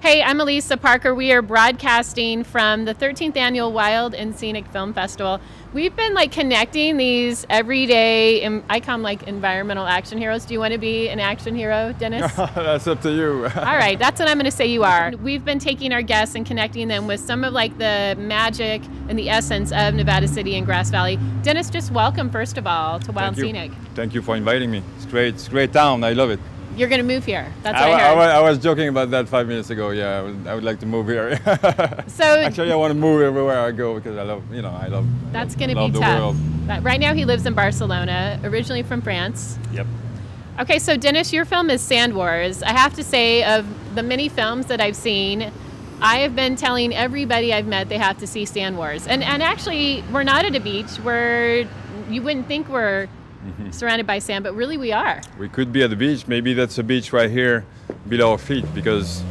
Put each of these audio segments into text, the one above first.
Hey, I'm Elisa Parker. We are broadcasting from the 13th Annual Wild and Scenic Film Festival. We've been connecting these everyday, I call them environmental action heroes. Do you want to be an action hero, Dennis? That's up to you. All right, that's what I'm going to say you are. We've been taking our guests and connecting them with some of the magic and the essence of Nevada City and Grass Valley. Dennis, just welcome first of all to Wild and Scenic. Thank you for inviting me. It's great. It's a great town. I love it. You're going to move here. That's what I heard. I was joking about that 5 minutes ago. Yeah, I would like to move here. So actually, I want to move everywhere I go because I love, That's going to be the tough. world. Right now, he lives in Barcelona, originally from France. Yep. Okay, so Dennis, your film is Sand Wars. I have to say, of the many films that I've seen, I have been telling everybody I've met they have to see Sand Wars. And actually, we're not at a beach where you wouldn't think we're surrounded by sand, but really we are. We could be at the beach. Maybe that's a beach right here below our feet because,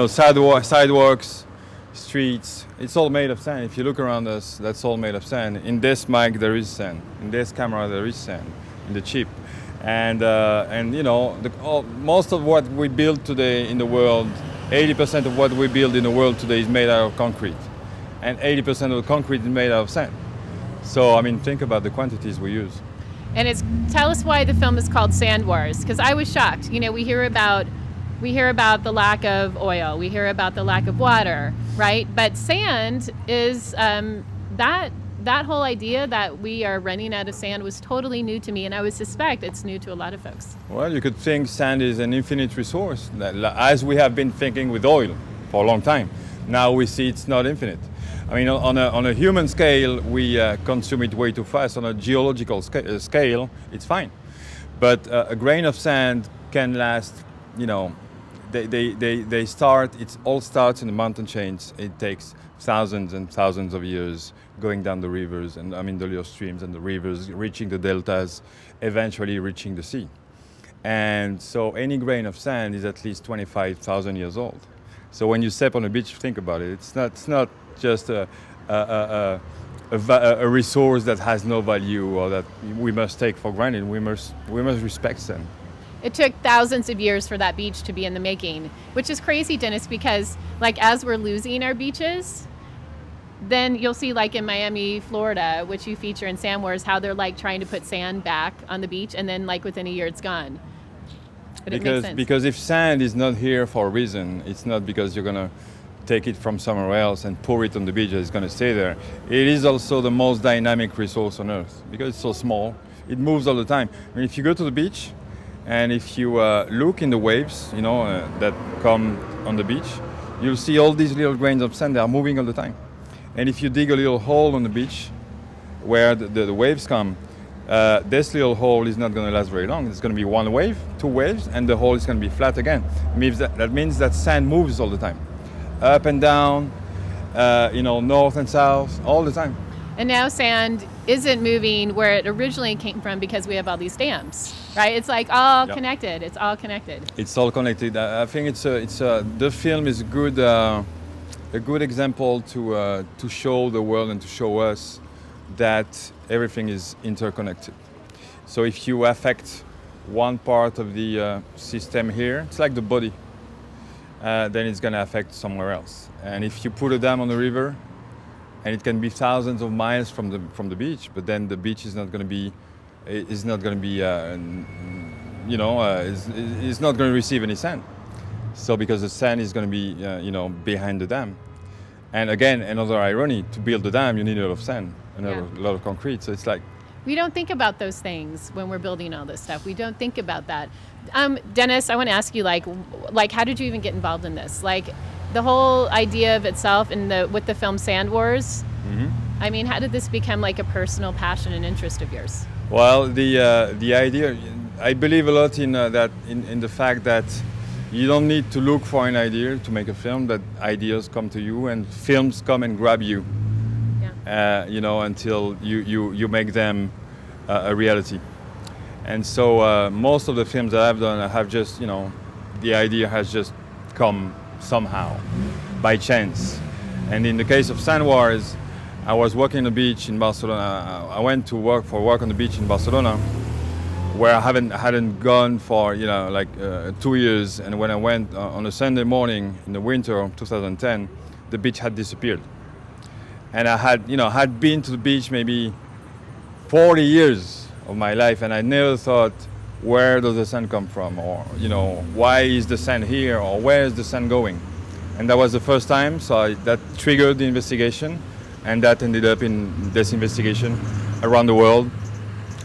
sidewalks, streets, it's all made of sand. If you look around us, that's all made of sand. In this mic, there is sand. In this camera, there is sand. In the chip. And most of what we build today in the world, 80% of what we build in the world today is made out of concrete. And 80% of the concrete is made out of sand. So, think about the quantities we use. And tell us why the film is called Sand Wars, because I was shocked. We hear about the lack of oil, we hear about the lack of water, right? But sand is that whole idea that we are running out of sand was totally new to me, and I would suspect it's new to a lot of folks. Well, you could think sand is an infinite resource, as we have been thinking with oil for a long time. Now we see it's not infinite. On a human scale, we consume it way too fast. On a geological scale, it's fine. But a grain of sand can last, it all starts in the mountain chains. It takes thousands and thousands of years going down the rivers, and the little streams and the rivers, reaching the deltas, eventually reaching the sea. And so any grain of sand is at least 25,000 years old. So when you step on a beach, think about it. It's not just a resource that has no value or that we must take for granted. We must respect them. It took thousands of years for that beach to be in the making, which is crazy, Dennis, because as we're losing our beaches, then you'll see in Miami, Florida, which you feature in Sand Wars, how they're trying to put sand back on the beach, and then within a year it's gone. But it makes sense. Because if sand is not here for a reason, it's not because you're gonna take it from somewhere else and pour it on the beach, it's going to stay there. It is also the most dynamic resource on Earth because it's so small. It moves all the time. If you go to the beach and if you look in the waves, that come on the beach, you'll see all these little grains of sand that are moving all the time. And if you dig a little hole on the beach where the waves come, this little hole is not going to last very long. It's going to be one wave, two waves, and the hole is going to be flat again. That means that sand moves all the time. Up and down, north and south, all the time. And now sand isn't moving where it originally came from because we have all these dams, right? It's all connected. It's all connected. It's all connected. I think the film is a good example to show the world and to show us that everything is interconnected. So if you affect one part of the system here, it's like the body. Then it's going to affect somewhere else. And if you put a dam on the river, and it can be thousands of miles from the beach, but then the beach is not going to be, it's not going to receive any sand. So because the sand is going to be, behind the dam. And again, another irony: to build the dam, you need a lot of sand, a lot of concrete. So it's we don't think about those things when we're building all this stuff. We don't think about that. Dennis, I want to ask you, how did you even get involved in this? The whole idea of itself and with the film Sand Wars. Mm-hmm. How did this become a personal passion and interest of yours? Well, the idea, I believe a lot in the fact that you don't need to look for an idea to make a film. That ideas come to you, and films come and grab you. Until you make them a reality. And so most of the films that I've done have just, the idea has just come somehow, by chance. And in the case of Sand Wars, I was working on the beach in Barcelona. I went to work on the beach in Barcelona where I hadn't gone for like 2 years, and when I went on a Sunday morning in the winter of 2010, the beach had disappeared, and I had been to the beach maybe 40 years of my life, and I never thought, where does the sand come from, or why is the sand here, or where is the sand going? And that was the first time, so that triggered the investigation, and that ended up in this investigation around the world,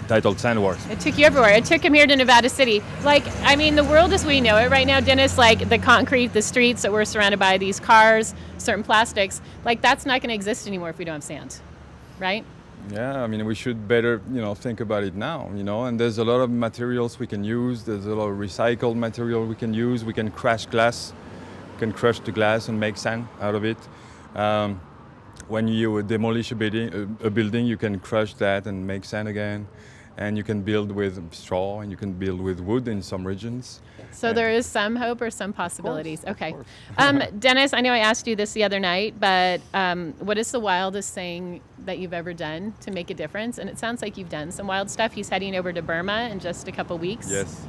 titled Sand Wars. It took you everywhere. It took him here to Nevada City. Like, I mean, the world as we know it right now, Denis, like the concrete, the streets that we're surrounded by, these cars, certain plastics, like that's not going to exist anymore if we don't have sand, right? Yeah, I mean, we should better, think about it now, and there's a lot of materials we can use. There's a lot of recycled material we can use. We can crush glass, crush the glass and make sand out of it. When you demolish a building, you can crush that and make sand again. And you can build with straw, and you can build with wood in some regions. So there is some hope or some possibilities. Okay. Denis, I know I asked you this the other night, but what is the wildest thing that you've ever done to make a difference? And it sounds like you've done some wild stuff. He's heading over to Burma in just a couple weeks. Yes.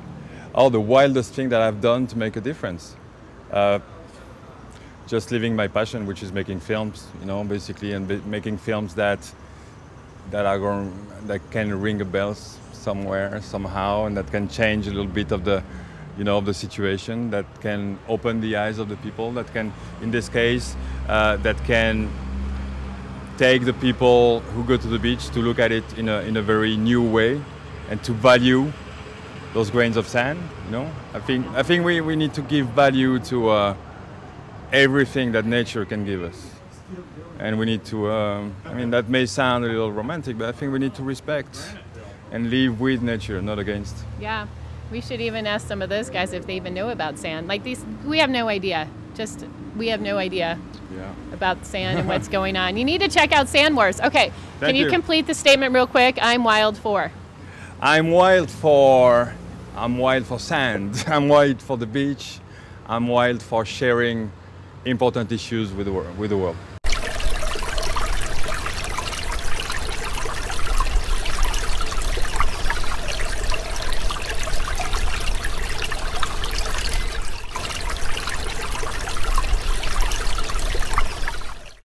Oh, the wildest thing that I've done to make a difference. Just living my passion, which is making films, basically, and making films that can ring a bell somewhere, somehow, and that can change a little bit of the, of the situation, that can open the eyes of the people, that can, in this case, that can take the people who go to the beach to look at it in a very new way, and to value those grains of sand. I think we need to give value to everything that nature can give us. And we need to, that may sound a little romantic, but I think we need to respect and live with nature, not against. Yeah, we should even ask some of those guys if they even know about sand. Like we have no idea. We have no idea about sand and what's going on. You need to check out Sand Wars. Okay, can you complete the statement real quick? I'm wild for. I'm wild for sand. I'm wild for the beach. I'm wild for sharing important issues with the world.